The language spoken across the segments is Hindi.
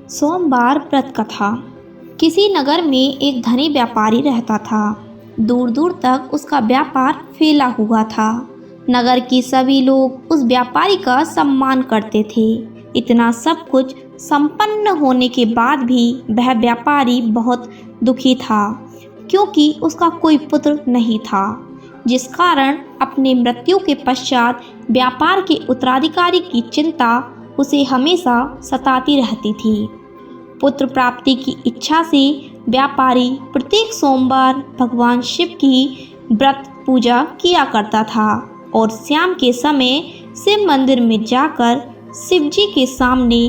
सोमवार व्रत कथा। किसी नगर में एक धनी व्यापारी रहता था। दूर दूर तक उसका व्यापार फैला हुआ था। नगर के सभी लोग उस व्यापारी का सम्मान करते थे। इतना सब कुछ संपन्न होने के बाद भी वह व्यापारी बहुत दुखी था, क्योंकि उसका कोई पुत्र नहीं था, जिस कारण अपने मृत्यु के पश्चात व्यापार के उत्तराधिकारी की चिंता उसे हमेशा सताती रहती थी। पुत्र प्राप्ति की इच्छा से व्यापारी प्रत्येक सोमवार भगवान शिव की व्रत पूजा किया करता था और शाम के समय शिव मंदिर में जाकर शिव जी के सामने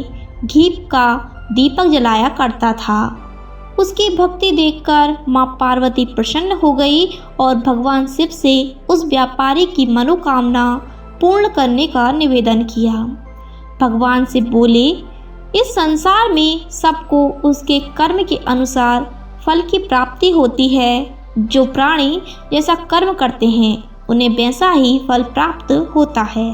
घी का दीपक जलाया करता था। उसकी भक्ति देखकर माँ पार्वती प्रसन्न हो गई और भगवान शिव से उस व्यापारी की मनोकामना पूर्ण करने का निवेदन किया। भगवान शिव बोले, इस संसार में सबको उसके कर्म के अनुसार फल की प्राप्ति होती है। जो प्राणी जैसा कर्म करते हैं उन्हें वैसा ही फल प्राप्त होता है।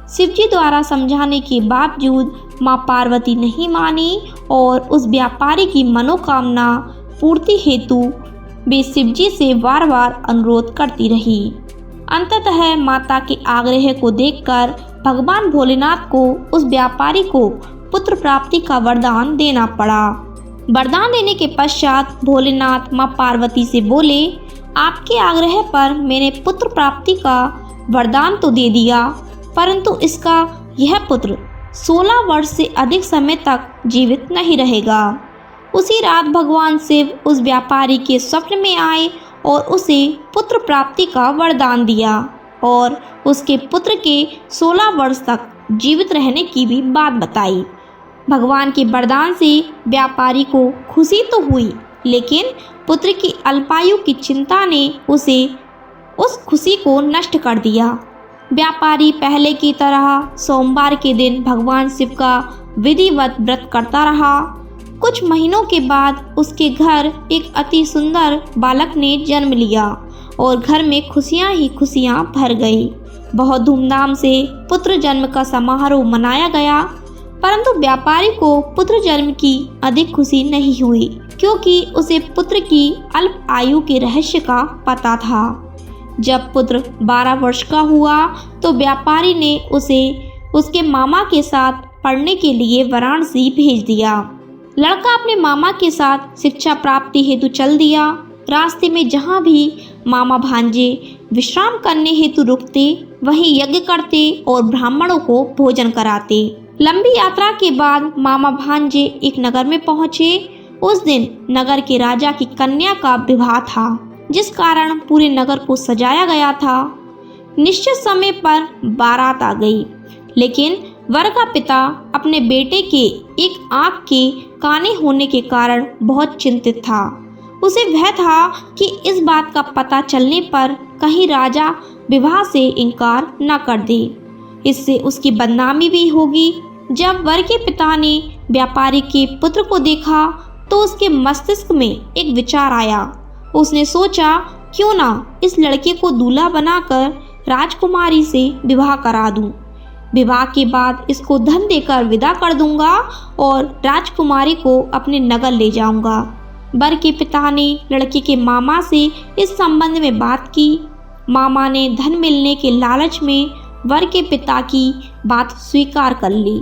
शिव जी द्वारा समझाने के बावजूद माँ पार्वती नहीं मानी और उस व्यापारी की मनोकामना पूर्ति हेतु वे शिव जी से बार बार अनुरोध करती रही। अंततः माता के आग्रह को देखकर भगवान भोलेनाथ को उस व्यापारी को पुत्र प्राप्ति का वरदान देना पड़ा। वरदान देने के पश्चात भोलेनाथ माँ पार्वती से बोले, आपके आग्रह पर मैंने पुत्र प्राप्ति का वरदान तो दे दिया, परंतु इसका यह पुत्र 16 वर्ष से अधिक समय तक जीवित नहीं रहेगा। उसी रात भगवान शिव उस व्यापारी के स्वप्न में आए और उसे पुत्र प्राप्ति का वरदान दिया और उसके पुत्र के 16 वर्ष तक जीवित रहने की भी बात बताई। भगवान के वरदान से व्यापारी को खुशी तो हुई, लेकिन पुत्र की अल्पायु की चिंता ने उसे उस खुशी को नष्ट कर दिया। व्यापारी पहले की तरह सोमवार के दिन भगवान शिव का विधिवत व्रत करता रहा। कुछ महीनों के बाद उसके घर एक अति सुंदर बालक ने जन्म लिया और घर में खुशियां ही खुशियां भर गई। बहुत धूमधाम से पुत्र जन्म का समारोह मनाया गया, परंतु व्यापारी को पुत्र जन्म की अधिक खुशी नहीं हुई, क्योंकि उसे पुत्र की अल्प आयु के रहस्य का पता था। जब पुत्र 12 वर्ष का हुआ तो व्यापारी ने उसे उसके मामा के साथ पढ़ने के लिए वाराणसी भेज दिया। लड़का अपने मामा के साथ शिक्षा प्राप्ति हेतु चल दिया। रास्ते में जहाँ भी मामा भांजे विश्राम करने हेतु रुकते, वहीं यज्ञ करते और ब्राह्मणों को भोजन कराते। लंबी यात्रा के बाद मामा भांजे एक नगर में पहुँचे। उस दिन नगर के राजा की कन्या का विवाह था, जिस कारण पूरे नगर को सजाया गया था। निश्चित समय पर बारात आ गई, लेकिन वर का पिता अपने बेटे के एक आंख के काने होने के कारण बहुत चिंतित था। उसे वह था कि इस बात का पता चलने पर कहीं राजा विवाह से इनकार न कर दे, इससे उसकी बदनामी भी होगी। जब वर के पिता ने व्यापारी के पुत्र को देखा तो उसके मस्तिष्क में एक विचार आया। उसने सोचा, क्यों ना इस लड़के को दूल्हा बनाकर राजकुमारी से विवाह करा दूं। विवाह के बाद इसको धन देकर विदा कर दूंगा और राजकुमारी को अपने नगर ले जाऊंगा। वर के पिता ने लड़के के मामा से इस संबंध में बात की। मामा ने धन मिलने के लालच में वर के पिता की बात स्वीकार कर ली।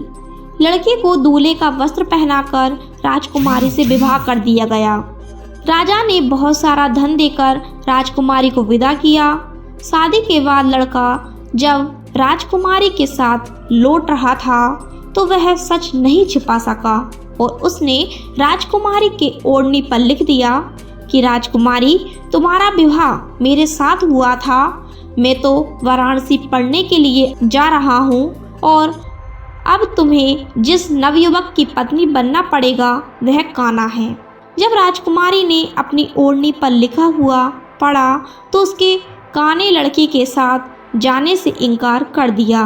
लड़के को दूल्हे का वस्त्र पहनाकर राजकुमारी से विवाह कर दिया गया। राजा ने बहुत सारा धन देकर राजकुमारी को विदा किया। शादी के बाद लड़का जब राजकुमारी के साथ लौट रहा था तो वह सच नहीं छिपा सका और उसने राजकुमारी के ओढ़नी पर लिख दिया कि राजकुमारी, तुम्हारा विवाह मेरे साथ हुआ था। मैं तो वाराणसी पढ़ने के लिए जा रहा हूँ और अब तुम्हें जिस नवयुवक की पत्नी बनना पड़ेगा वह कान्हा है। जब राजकुमारी ने अपनी ओढ़नी पर लिखा हुआ पढ़ा तो उसके काने लड़के के साथ जाने से इनकार कर दिया।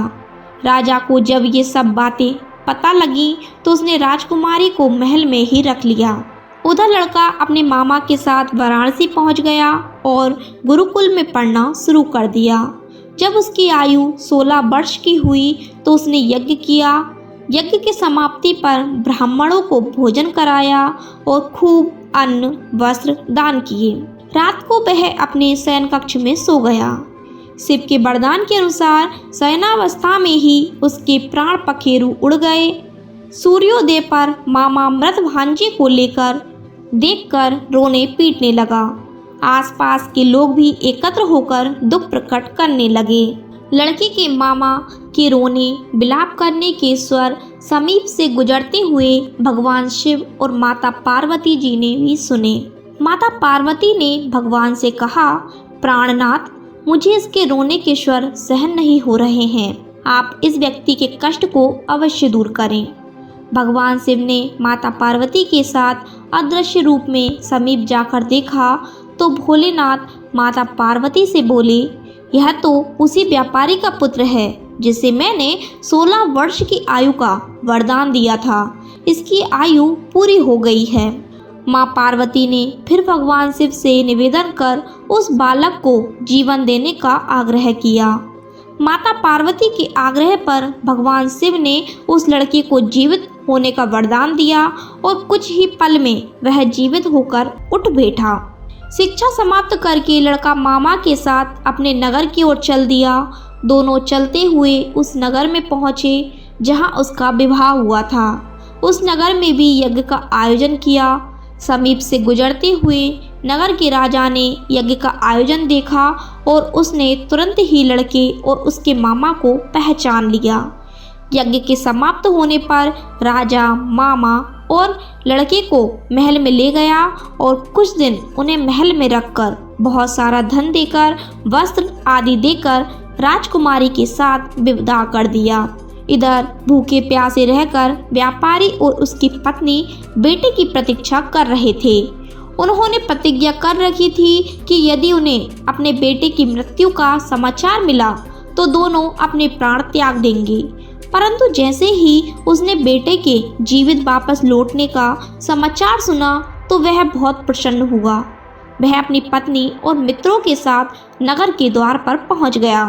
राजा को जब ये सब बातें पता लगी तो उसने राजकुमारी को महल में ही रख लिया। उधर लड़का अपने मामा के साथ वाराणसी पहुंच गया और गुरुकुल में पढ़ना शुरू कर दिया। जब उसकी आयु 16 वर्ष की हुई तो उसने यज्ञ किया। यज्ञ की समाप्ति पर ब्राह्मणों को भोजन कराया और खूब अन्न वस्त्र दान किए। रात को वह अपने शयन कक्ष में सो गया। शिव के वरदान के अनुसार शयनावस्था में ही उसके प्राण पखेरु उड़ गए। सूर्योदय पर मामा मृत भांजे को लेकर देखकर रोने पीटने लगा। आसपास के लोग भी एकत्र होकर दुख प्रकट करने लगे। लड़के के मामा के रोने विलाप करने के स्वर समीप से गुजरते हुए भगवान शिव और माता पार्वती जी ने भी सुने। माता पार्वती ने भगवान से कहा, प्राणनाथ, मुझे इसके रोने के स्वर सहन नहीं हो रहे हैं। आप इस व्यक्ति के कष्ट को अवश्य दूर करें। भगवान शिव ने माता पार्वती के साथ अदृश्य रूप में समीप जाकर देखा तो भोलेनाथ माता पार्वती से बोले, यह तो उसी व्यापारी का पुत्र है जिसे मैंने 16 वर्ष की आयु का वरदान दिया था। इसकी आयु पूरी हो गई है। माँ पार्वती ने फिर भगवान शिव से निवेदन कर उस बालक को जीवन देने का आग्रह किया। माता पार्वती के आग्रह पर भगवान शिव ने उस लड़के को जीवित होने का वरदान दिया और कुछ ही पल में वह जीवित होकर उठ बैठा। शिक्षा समाप्त करके लड़का मामा के साथ अपने नगर की ओर चल दिया। दोनों चलते हुए उस नगर में पहुँचे जहाँ उसका विवाह हुआ था। उस नगर में भी यज्ञ का आयोजन किया। समीप से गुजरते हुए नगर के राजा ने यज्ञ का आयोजन देखा और उसने तुरंत ही लड़के और उसके मामा को पहचान लिया। यज्ञ के समाप्त होने पर राजा मामा और लड़के को महल में ले गया और कुछ दिन उन्हें महल में रखकर बहुत सारा धन देकर वस्त्र आदि देकर राजकुमारी के साथ विदा कर दिया। इधर भूखे प्यासे रहकर व्यापारी और उसकी पत्नी बेटे की प्रतीक्षा कर रहे थे। उन्होंने प्रतिज्ञा कर रखी थी कि यदि उन्हें अपने बेटे की मृत्यु का समाचार मिला तो दोनों अपने प्राण त्याग देंगे। परंतु जैसे ही उसने बेटे के जीवित वापस लौटने का समाचार सुना तो वह बहुत प्रसन्न हुआ। वह अपनी पत्नी और मित्रों के साथ नगर के द्वार पर पहुंच गया।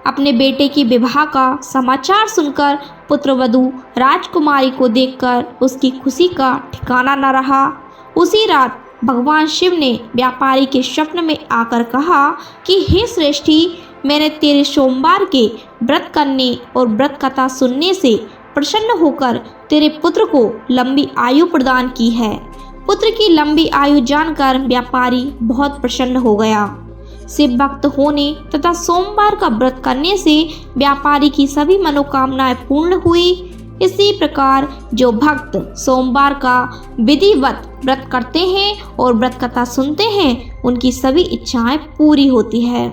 अपने बेटे की विवाह का समाचार सुनकर पुत्रवधू राजकुमारी को देखकर उसकी खुशी का ठिकाना न रहा। उसी रात भगवान शिव ने व्यापारी के स्वप्न में आकर कहा कि हे श्रेष्ठी, मैंने तेरे सोमवार के व्रत करने और व्रत कथा सुनने से प्रसन्न होकर तेरे पुत्र को लंबी आयु प्रदान की है। पुत्र की लंबी आयु जानकर व्यापारी बहुत प्रसन्न हो गया। शिव भक्त होने तथा सोमवार का व्रत करने से व्यापारी की सभी मनोकामनाएं पूर्ण हुई। इसी प्रकार जो भक्त सोमवार का विधिवत व्रत करते हैं और व्रत कथा सुनते हैं, उनकी सभी इच्छाएं पूरी होती है।